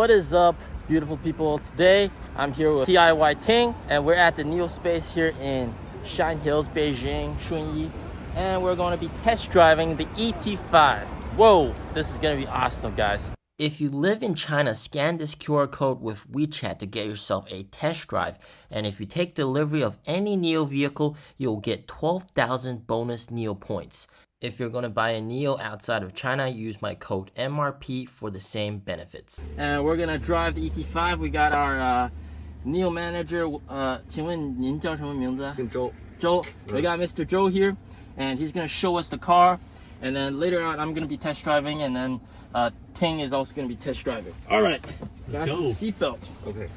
What is up, beautiful people? Today I'm here with NIO Ting, and we're at the NIO space here in Shine Hills, Beijing, Shunyi, and we're going to be test driving the ET5. Whoa, this is going to be awesome, guys. If you live in China, scan this QR code with WeChat to get yourself a test drive. And if you take delivery of any NIO vehicle, you'll get 12,000 bonus NIO points. If you're going to buy a NIO outside of China, use my code MRP for the same benefits. And we're going to drive the ET5. We got our NIO manager. 请问您叫什么名字？姓周。Joe. We got Mr. Joe here, and he's going to show us the car. And then later on, I'm going to be test driving, and then Ting is also going to be test driving. All right, let's go. Seatbelt. OK.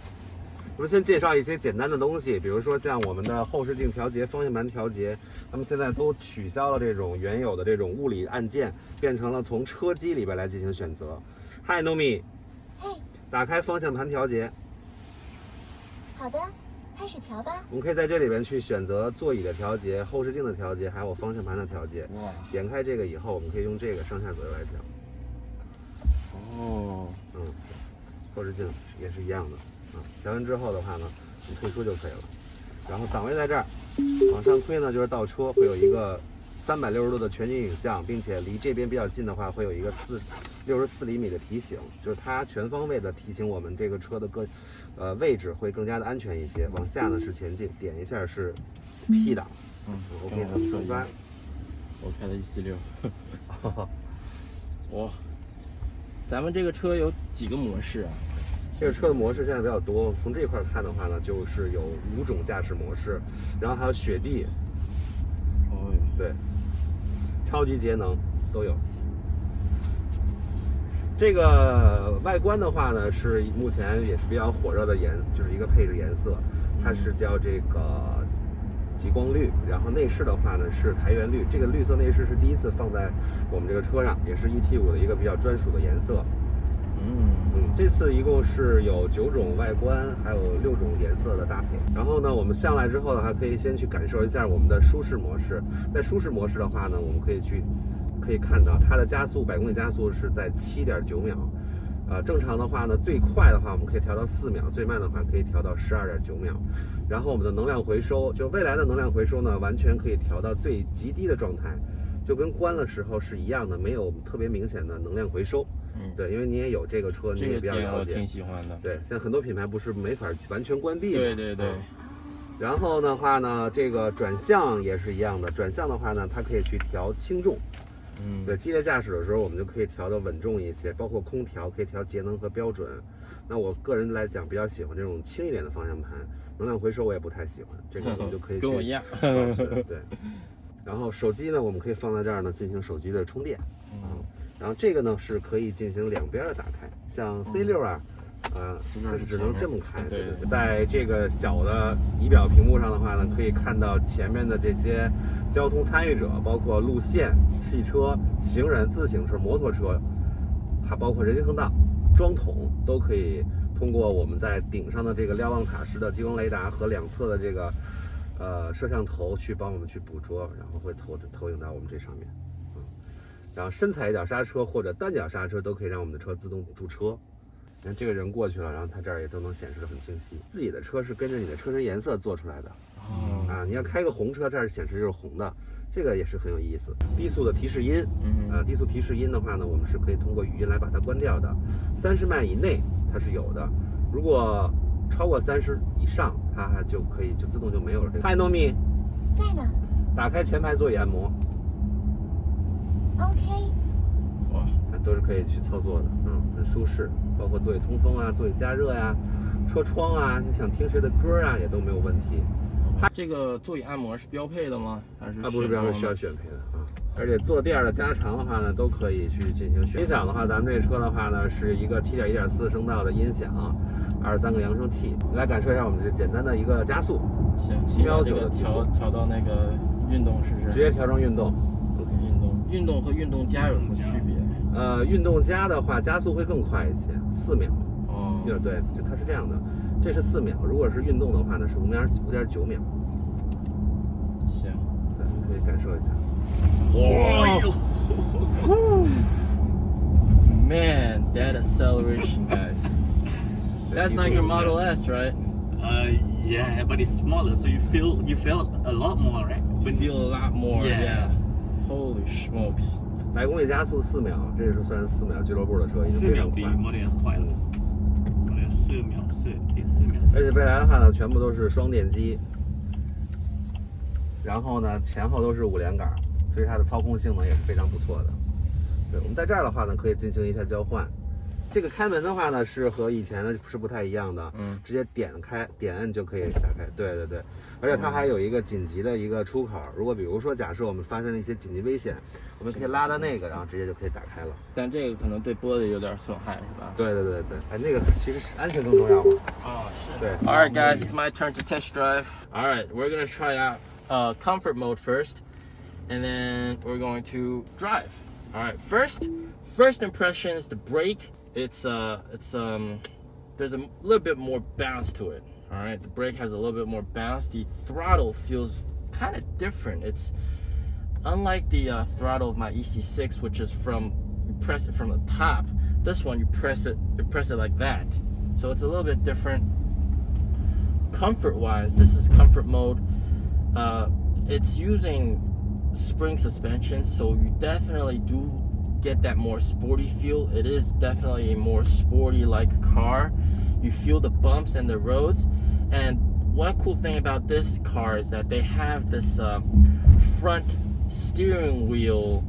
我们先介绍一些简单的东西，比如说像我们的后视镜调节、方向盘调节，他们现在都取消了这种原有的这种物理按键，变成了从车机里边来进行选择。Hi Nomi， 嘿，打开方向盘调节。好的，开始调吧。我们可以在这里边去选择座椅的调节、后视镜的调节，还有方向盘的调节。哇！点开这个以后，我们可以用这个上下左右来调。哦，后视镜也是一样的。调完之后的话呢，你退出就可以了。然后档位在这儿，往上推呢就是倒车，会有一个360度的全景影像，并且离这边比较近的话，会有一个64厘米的提醒，就是它全方位的提醒我们这个车的位置会更加的安全一些。往下呢是前进，点一下是 P 档，OK， 咱们转弯。我开的146。哇，咱们这个车有几个模式啊？这个车的模式现在比较多，从这块看的话呢，就是有5种驾驶模式，然后还有雪地，对，超级节能都有。这个外观的话呢，是目前也是比较火热的就是一个配置颜色，它是叫这个极光绿，然后内饰的话呢是台原绿，这个绿色内饰是第一次放在我们这个车上，也是 ET5的一个比较专属的颜色。这次一共是有9种外观，还有6种颜色的搭配。然后呢，我们上来之后的话，可以先去感受一下我们的舒适模式。在舒适模式的话呢，我们可以看到它的加速100公里加速是在7.9秒。正常的话呢，最快的话我们可以调到4秒，最慢的话可以调到12.9秒。然后我们的能量回收，就未来的能量回收呢，完全可以调到最极低的状态，就跟关了时候是一样的，没有特别明显的能量回收。对，因为你也有这个车，你也比较了解。挺喜欢的。对，像很多品牌不是没法完全关闭的。对。然后的话呢，这个转向也是一样的。转向的话呢，它可以去调轻重。对，激烈驾驶的时候，我们就可以调的稳重一些，包括空调可以调节能和标准。那我个人来讲，比较喜欢这种轻一点的方向盘，能量回收我也不太喜欢。这个我们就可以跟我一样。对。然后手机呢，我们可以放在这儿呢，进行手机的充电。然后这个呢是可以进行两边的打开，像 C6啊，它是只能这么开。对。在这个小的仪表屏幕上的话呢，可以看到前面的这些交通参与者，包括路线、汽车、行人、自行车、摩托车，还包括人行横道、桩桶，都可以通过我们在顶上的这个瞭望塔式的激光雷达和两侧的这个摄像头去帮我们去捕捉，然后会投影到我们这上面。然后深踩一脚刹车或者单脚刹车都可以让我们的车自动驻车。你看这个人过去了，然后它这儿也都能显示得很清晰。自己的车是跟着你的车身颜色做出来的。你要开个红车，这儿显示就是红的，这个也是很有意思。低速的提示音，低速提示音的话呢，我们是可以通过语音来把它关掉的。30迈以内它是有的，如果超过30以上，它就可以自动就没有了。这个。Hi Nomi， 在呢。打开前排座椅按摩。OK， 哇，都是可以去操作的，很舒适，包括座椅通风啊、座椅加热呀、车窗啊，你想听谁的歌啊，也都没有问题。这个座椅按摩是标配的吗？还是不是标配，需要选配的啊。而且坐垫的加长的话呢，都可以去进行选。音响的话，咱们这车的话呢，是一个7.1.4声道的音响，23个扬声器。来感受一下我们这简单的一个加速。行，7秒9的提速。调到那个运动试试。直接调成运动。运动和运动加有什么区别？运动加的话，加速会更快一些，4秒。对，它是这样的，这是4秒。如果是运动的话呢，是5.9秒。行，对，可以感受一下。哇！Man, that acceleration, guys. That's like your Model S, right? Yeah, but it's smaller, so you feel a lot more, right? You feel a lot more. Yeah. Holy smokes. 100公里加速4秒，这是算是4秒俱乐部的车，已经非常快。 Model S 快了，Model S 4秒，4秒。而且未来的话呢，全部都是双电机，然后呢前后都是5连杆，所以它的操控性能也是非常不错的。对，我们在这儿的话呢，可以进行一下交换。这个开门的话呢，是和以前的是不太一样的，直接点摁就可以打开。对对对，而且它还有一个紧急的一个出口，如果比如说假设我们发生了一些紧急危险，我们可以拉到那个，然后直接就可以打开了。但这个可能对玻璃有点损害，是吧？对对对对，哎，那个其实安全更重要嘛。是。对。All right, guys, it's my turn to test drive. All right, we're gonna try out comfort mode first, and then we're going to drive. All right, first impression is the brake. There's a little bit more bounce to it. All right, the brake has a little bit more bounce. The throttle feels kind of different. It's unlike the throttle of my EC6, which is you press it from the top. This one you press it like that. So it's a little bit different. Comfort-wise, this is comfort mode. It's using spring suspension, so you definitely do get that more sporty feel. It is definitely a more sporty like car. You feel the bumps and the roads. And one cool thing about this car is that they have this front steering wheel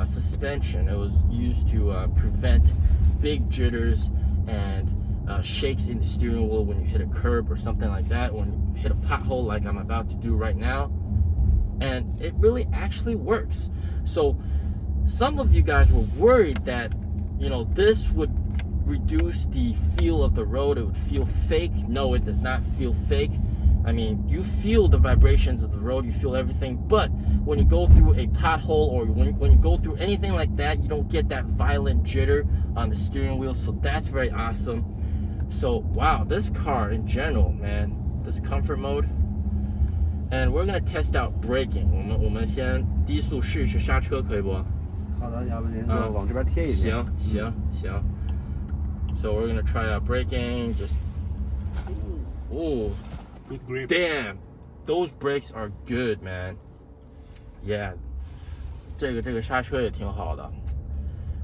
suspension. It was used to prevent big jitters and shakes in the steering wheel when you hit a curb or something like that, when you hit a pothole like I'm about to do right now. And it really actually works. So some of you guys were worried that, this would reduce the feel of the road. It would feel fake. No, it does not feel fake. I mean, you feel the vibrations of the road, you feel everything, but when you go through a pothole or when you go through anything like that, you don't get that violent jitter on the steering wheel. So that's very awesome. So wow, this car in general, man, this comfort mode. And we're gonna test out braking. 我们先低速试试刹车，可以不？好的，要不您就往这边贴一贴。行。So we're gonna try out braking. Just, ooh, good grip. Damn, those brakes are good, man. Yeah, 这个刹车也挺好的。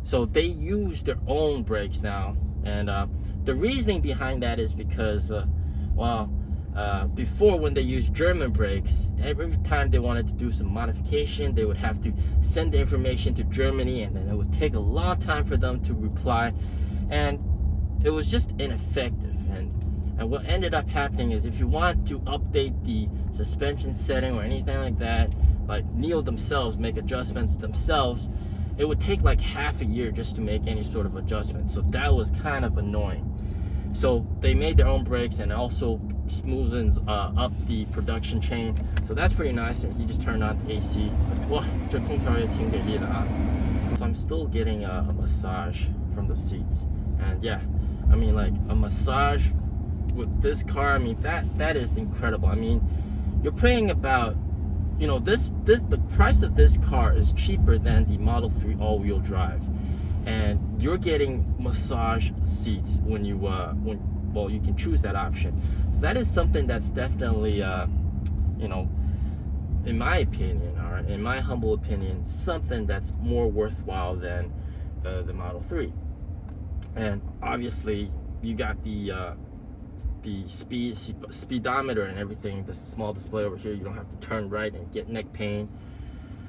So they use their own brakes now, and the reasoning behind that is because, before when they used German brakes, every time they wanted to do some modification, they would have to send the information to Germany, and then it would take a long time for them to reply, and it was just ineffective. And what ended up happening is if you want to update the suspension setting or anything like that, like NIO themselves make adjustments themselves, it would take like half a year just to make any sort of adjustment. So that was kind of annoying. So they made their own brakes and also smoothens up the production chain. So that's pretty nice. And you just turn on the AC. Wow, 这空调也挺给力的啊. So I'm still getting a massage from the seats. And yeah, I mean, like a massage with this car, I mean, that is incredible. I mean, you're paying about, the price of this car is cheaper than the Model 3 all-wheel drive. And you're getting massage seats when you can choose that option. So that is something that's definitely, in my opinion, all right, in my humble opinion, something that's more worthwhile than the Model 3. And obviously, you got the speedometer and everything, the small display over here. You don't have to turn right and get neck pain.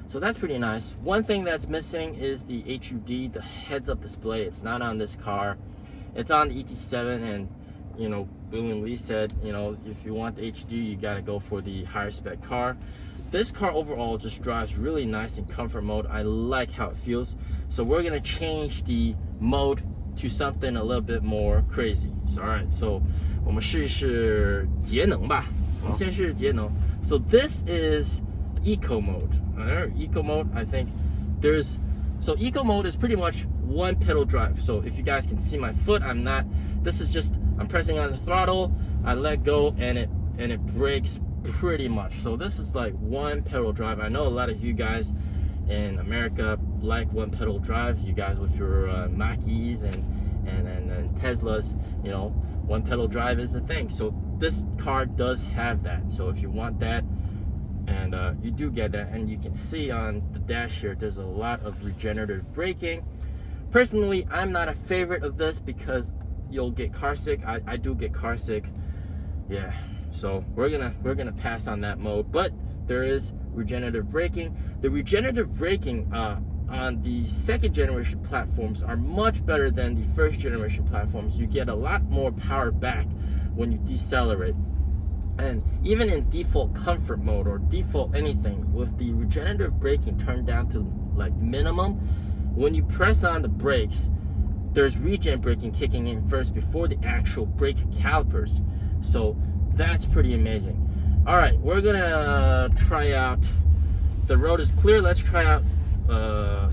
So that's pretty nice. One thing that's missing is the HUD, the heads-up display. It's not on this car. It's on the ET7, and Bill and Lee said, if you want the HD, you gotta go for the higher spec car. This car overall just drives really nice in comfort mode. I like how it feels. So we're gonna change the mode to something a little bit more crazy. So, all right, so 我们试一试节能吧。我们先试节能. So this is eco mode. Eco mode, I think so eco mode is pretty much one pedal drive. So if you guys can see my foot, I'm pressing on the throttle, I let go, and it brakes pretty much. So this is like one pedal drive. I know a lot of you guys in America like one pedal drive. You guys with your Mach-E's and Tesla's, you know, one pedal drive is a thing. So this car does have that. So if you want that, and you do get that, and you can see on the dash here, there's a lot of regenerative braking. Personally, I'm not a favorite of this because you'll get car sick. I do get car sick. Yeah, so we're gonna pass on that mode. But there is regenerative braking. The regenerative braking on the second generation platforms are much better than the first generation platforms. You get a lot more power back when you decelerate. And even in default comfort mode or default anything, with the regenerative braking turned down to like minimum, when you press on the brakes, there's regen braking kicking in first before the actual brake calipers. So that's pretty amazing. All right, we're gonna try out, the road is clear, let's try out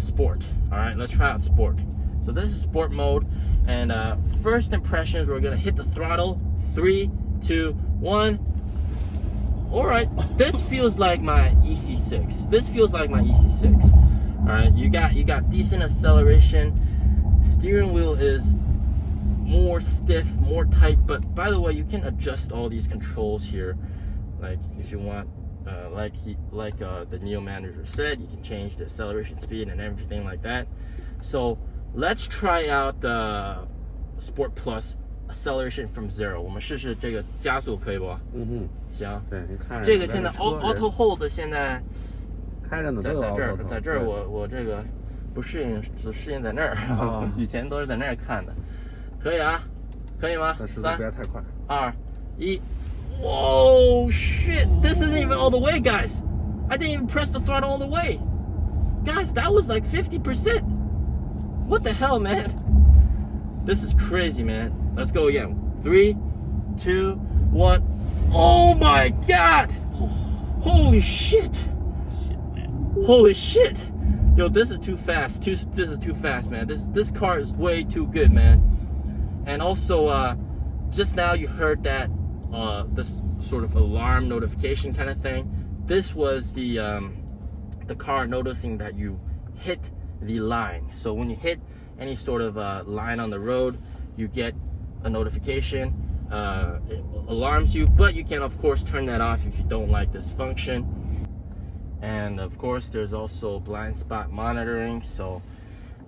sport. All right, let's try out sport. So this is sport mode, and first impressions, we're gonna hit the throttle. 3, 2, 1. All right, this feels like my EC6. This feels like my EC6. All right, you got decent acceleration. Steering wheel is more stiff, more tight, but by the way, you can adjust all these controls here. Like if you want, like the NIO manager said, you can change the acceleration speed and everything like that. So let's try out the Sport Plus acceleration from 0。我们试试这个加速可以不？嗯哼，行。对，你看这个现在 auto hold 现在开着呢，在这儿我这个不适应，只适应在那儿。以前都是在那儿看的。可以啊，可以吗？但是不要太快。3、2、1。Whoa, shit! This isn't even all the way, guys. I didn't even press the throttle all the way. Guys, that was like 50%. What the hell, man? This is crazy, man. Let's go again. 3, 2, 1. Oh my god! Holy shit! Shit, man. Holy shit! Yo, this is too fast. This is too fast, man. This car is way too good, man. And also, just now you heard that this sort of alarm notification kind of thing. This was the car noticing that you hit the line. So when you hit any sort of line on the road, you get a notification. It alarms you, but you can of course turn that off if you don't like this function. And of course there's also blind spot monitoring, so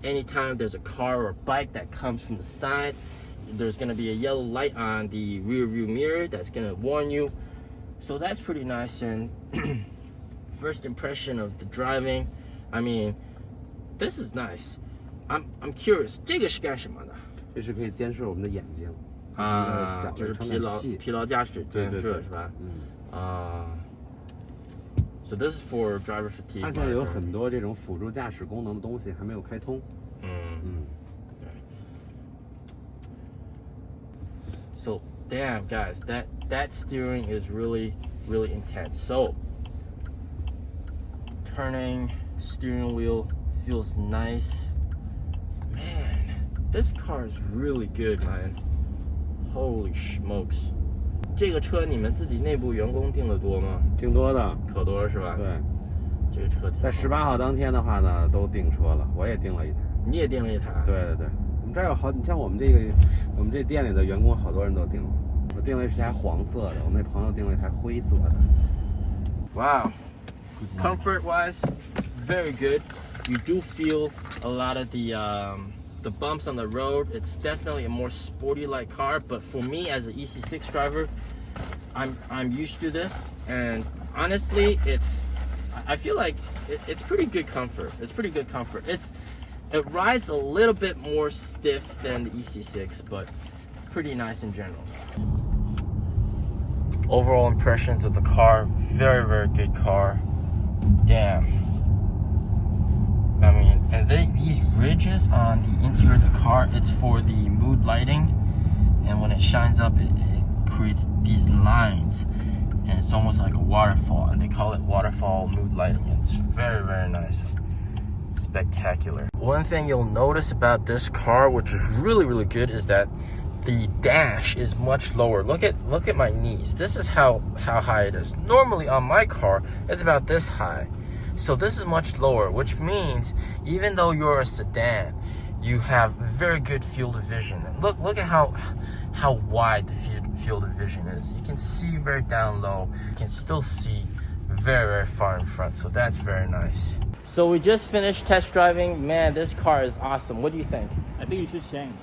anytime there's a car or a bike that comes from the side, there's going to be a yellow light on the rear view mirror that's going to warn you. So that's pretty nice. And first impression of the driving, I mean, this is nice. I'm curious, 这个是干什么的？这是可以监视我们的眼睛啊，就是疲劳驾驶监视是吧？So this is for driver fatigue. 它现在有很多这种辅助驾驶功能的东西还没有开通。So damn, guys, that steering is really intense. So turning, steering wheel feels nice. Man, this car is really good, man. Holy smokes. 这个车你们自己内部员工订的多吗？挺多的，可多了是吧？对，这个车在18号当天的话呢，都订车了，我也订了一台。你也订了一台？对对对，我们这儿有好，你像我们这店里的员工，好多人都订了。我订了一台黄色的，我那朋友订了一台灰色的。Wow, comfort wise, very good. You do feel a lot of the bumps on the road. It's definitely a more sporty-like car, but for me as an EC6 driver, I'm used to this, and honestly, I feel like it's pretty good comfort. It's pretty good comfort. It rides a little bit more stiff than the EC6, but pretty nice in general. Overall impressions of the car, very good car. Damn. I mean, and these ridges on the interior of the car, it's for the mood lighting, and when it shines up, it creates these lines, and it's almost like a waterfall, and they call it waterfall mood lighting. It's very nice. Spectacular. One thing you'll notice about this car, which is really good, is that the dash is much lower. Look at my knees. This is how high it is. Normally on my car, it's about this high. So this is much lower, which means even though you're a sedan, you have very good field of vision. Look at how wide the field of vision is. You can see very down low. You can still see very far in front. So that's very nice. So we just finished test driving. Man, this car is awesome. What do you think? I think you should change.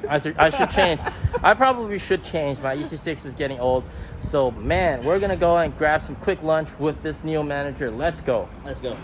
I should change. I probably should change. My EC6 is getting old. So man, we're gonna go and grab some quick lunch with this NIO manager. Let's go. Let's go.